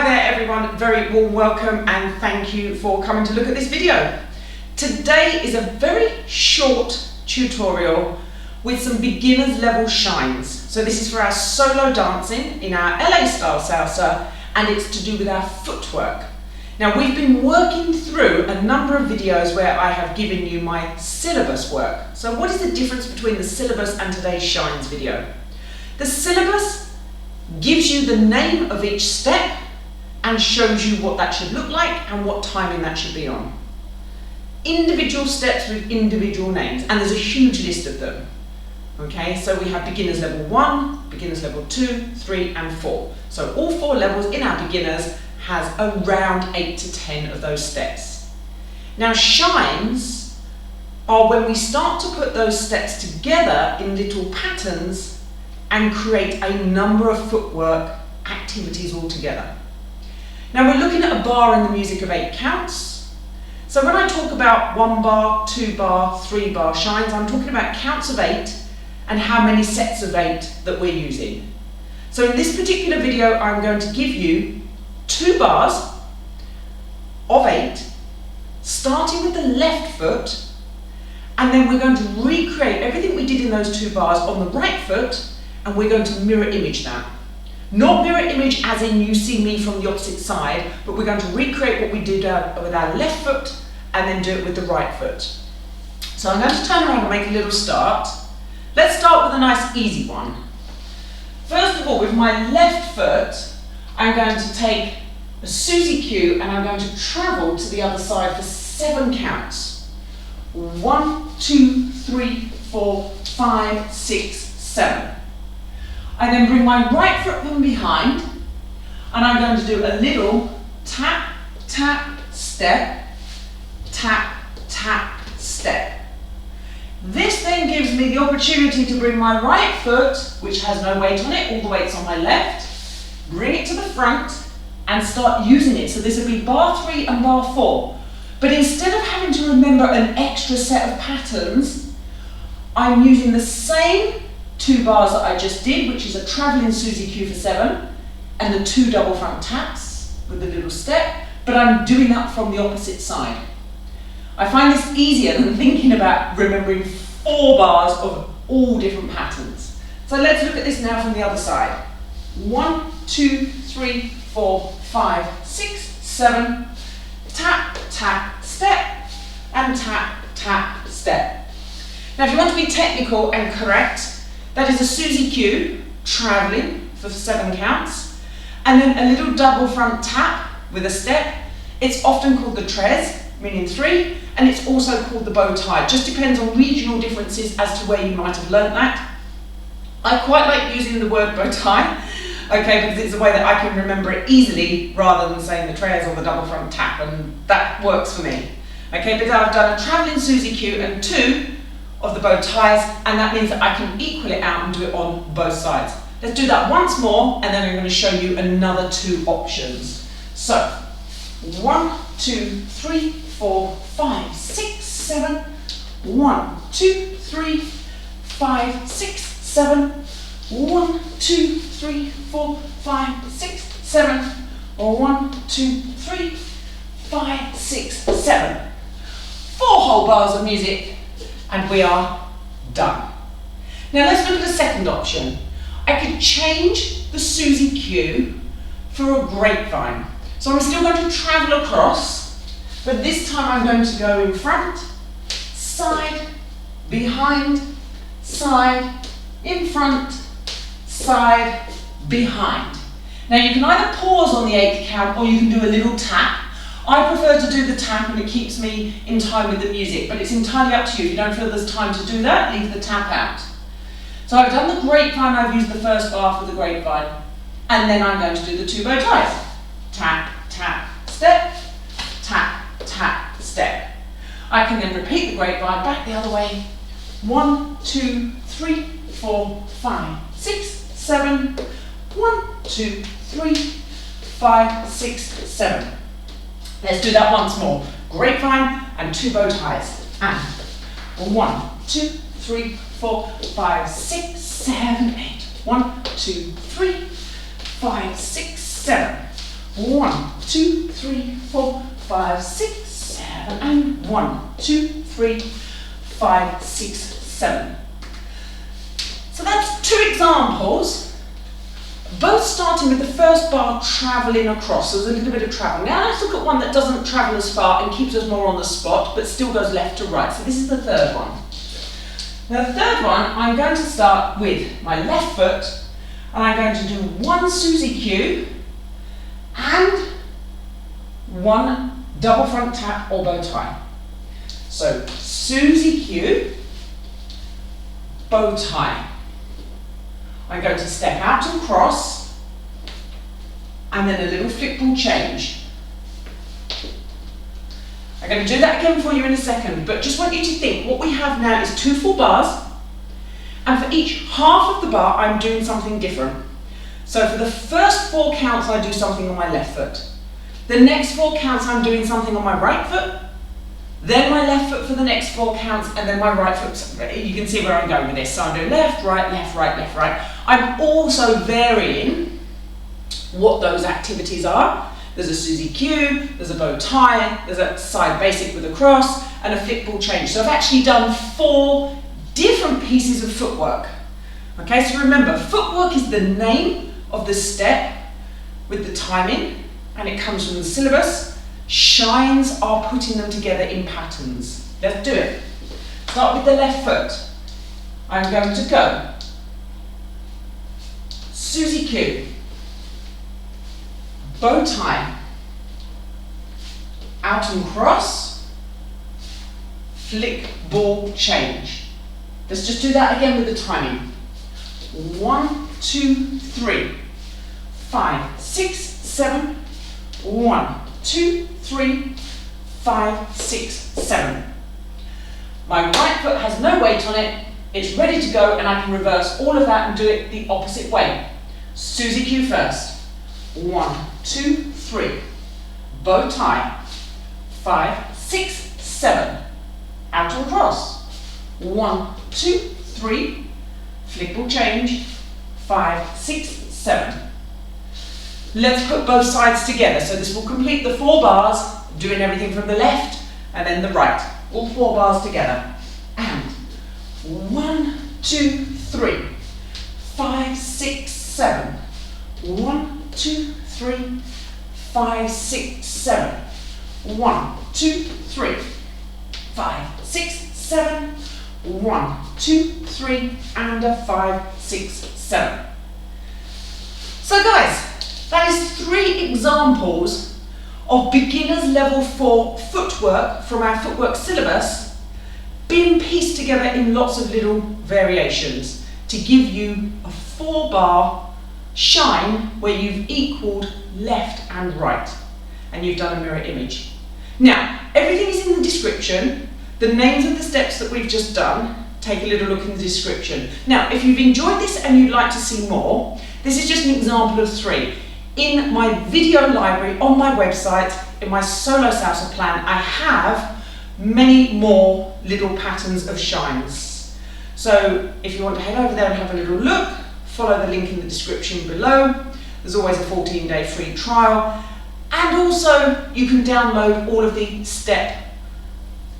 Hi there everyone, very warm welcome and thank you for coming to look at this video. Today is a very short tutorial with some beginners level shines. So this is for our solo dancing in our LA style salsa, and it's to do with our footwork. Now we've been working through a number of videos where I have given you my syllabus work. So what is the difference between the syllabus and today's shines video? The syllabus gives you the name of each step and shows you what that should look like and what timing that should be on. Individual steps with individual names, and there's a huge list of them. Okay, so we have beginners level 1, beginners level 2, 3 and 4. So all 4 levels in our beginners has around 8 to 10 of those steps. Now shines are when we start to put those steps together in little patterns and create a number of footwork activities all together. Now we're looking at a bar in the music of 8 counts. So when I talk about 1 bar, 2 bar, 3 bar shines, I'm talking about counts of 8 and how many sets of 8 that we're using. So in this particular video, I'm going to give you 2 bars of 8, starting with the left foot, and then we're going to recreate everything we did in those 2 bars on the right foot, and we're going to mirror image that. Not mirror image as in you see me from the opposite side, but we're going to recreate what we did with our left foot and then do it with the right foot. So I'm going to turn around and make a little start. Let's start with a nice easy one. First of all, with my left foot, I'm going to take a Suzy Q and I'm going to travel to the other side for 7 counts. 1, 2, 3, 4, 5, 6, 7. I then bring my right foot from behind and I'm going to do a little tap, tap, step, tap, tap, step. This then gives me the opportunity to bring my right foot, which has no weight on it, all the weight's on my left, bring it to the front and start using it. So this will be bar 3 and bar 4. But instead of having to remember an extra set of patterns, I'm using the same 2 bars that I just did, which is a travelling Suzy Q for 7 and the 2 double front taps with the little step, but I'm doing that from the opposite side. I find this easier than thinking about remembering 4 bars of all different patterns. So let's look at this now from the other side. 1, 2, 3, 4, 5, 6, 7, tap, tap, step, and tap, tap, step. Now if you want to be technical and correct, that is a Suzy Q Travelling for 7 counts, and then a little double front tap with a step. It's often called the tres, meaning 3, and it's also called the bow tie. Just depends on regional differences as to where you might have learnt that. I quite like using the word bow tie, okay, because it's a way that I can remember it easily rather than saying the tres or the double front tap, and that works for me. Okay, but I've done a travelling Suzy Q and 2 of the bow ties, and that means that I can equal it out and do it on both sides. Let's do that once more, and then I'm going to show you another 2 options. So 1, 2, 3, 4, 5, 6, 7. 1, 2, 3, 5, 6, 7. 1, 2, 3, 4, 5, 6, 7. 1, 2, 3, 5, 6, 7. 4 whole bars of music, and we are done. Now let's look at the second option. I could change the Suzy Q for a grapevine. So I'm still going to travel across, but this time I'm going to go in front, side, behind, side, in front, side, behind. Now you can either pause on the 8th count or you can do a little tap. I prefer to do the tap and it keeps me in time with the music, but it's entirely up to you. If you don't feel there's time to do that, leave the tap out. So I've done the grapevine, I've used the first bar for the grapevine, and then I'm going to do the 2 bow ties. Tap, tap, step, tap, tap, step. I can then repeat the grapevine back the other way. 1, 2, 3, 4, 5, 6, 7. 1, 2, 3, 5, 6, 7. Let's do that once more. Grapevine and 2 bow ties. And 1, 2, 3, 4, 5, 6, 7, 8. 1, 2, 3, 5, 6, 7. 1, 2, 3, 4, 5, 6, 7, and 1, 2, 3, 5, 6, 7. So that's 2 examples, both starting with the first bar travelling across. So there's a little bit of travel. Now let's look at one that doesn't travel as far and keeps us more on the spot, but still goes left to right. So this is the third one. Now the third one, I'm going to start with my left foot, and I'm going to do 1 Suzy Q and 1 double front tap or bow tie. So Suzy Q, bow tie. I'm going to step out and cross, and then a little flip ball change. I'm going to do that again for you in a second, but just want you to think what we have now is 2 full bars, and for each half of the bar I'm doing something different. So for the first 4 counts I do something on my left foot. The next 4 counts I'm doing something on my right foot, then my left foot for the next 4 counts, and then my right foot. You can see where I'm going with this. So I'm doing left, right, left, right, left, right. I'm also varying what those activities are. There's a Suzy Q, there's a bow tie, there's a side basic with a cross, and a flip ball change. So I've actually done 4 different pieces of footwork. Okay, so remember, footwork is the name of the step with the timing, and it comes from the syllabus. Shines are putting them together in patterns. Let's do it. Start with the left foot. I'm going to go Suzy Q, bow tie, out and cross, flick, ball, change. Let's just do that again with the timing. 1, 2, 3, 5, 6, 7, 1, 2, 3, 5, 6, 7. My right foot has no weight on it, it's ready to go, and I can reverse all of that and do it the opposite way. Suzy Q first. 1, 2, 3. Bow tie. 5, 6, 7. Out and cross. 1, 2, 3. Flip ball change. 5, 6, 7. Let's put both sides together. So this will complete the 4 bars, doing everything from the left and then the right. All 4 bars together. And 1, 2, 3, 5, 6, 7. 1, 2, 3, 5, 6, 7. 1, 2, 3, 5, 6, 7. 1, 2, 3, and a 5, 6, 7. So guys, that is 3 examples of beginners level 4 footwork from our footwork syllabus being pieced together in lots of little variations to give you a 4-bar shine where you've equaled left and right and you've done a mirror image. Now, everything is in the description. The names of the steps that we've just done, take a little look in the description. Now, if you've enjoyed this and you'd like to see more, this is just an example of 3. In my video library on my website, in my solo salsa plan, I have many more little patterns of shines. So if you want to head over there and have a little look, follow the link in the description below. There's always a 14-day free trial. And also you can download all of the step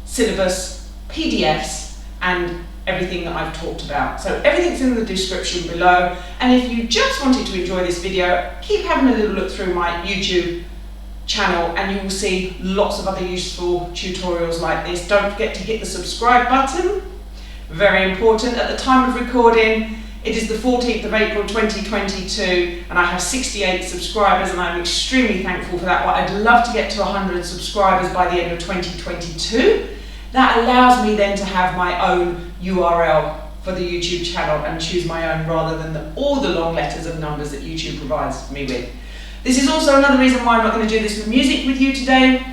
syllabus PDFs and everything that I've talked about. So everything's in the description below, and if you just wanted to enjoy this video, keep having a little look through my YouTube channel and you will see lots of other useful tutorials like this. Don't forget to hit the subscribe button, very important. At the time of recording, it is the 14th of April 2022 and I have 68 subscribers and I'm extremely thankful for that. Well, I'd love to get to 100 subscribers by the end of 2022. That allows me then to have my own URL for the YouTube channel and choose my own rather than all the long letters of numbers that YouTube provides me with. This is also another reason why I'm not going to do this with music with you today.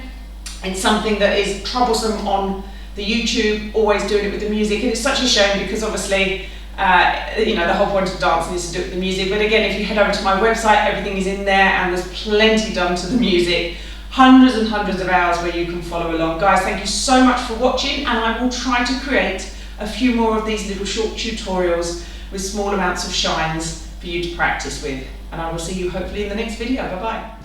It's something that is troublesome on the YouTube, always doing it with the music, and it's such a shame because obviously the whole point of dancing is to do it with the music. But again, if you head over to my website, everything is in there and there's plenty done to the music. Hundreds and hundreds of hours where you can follow along. Guys, thank you so much for watching, and I will try to create a few more of these little short tutorials with small amounts of shines for you to practice with. And I will see you hopefully in the next video. Bye bye.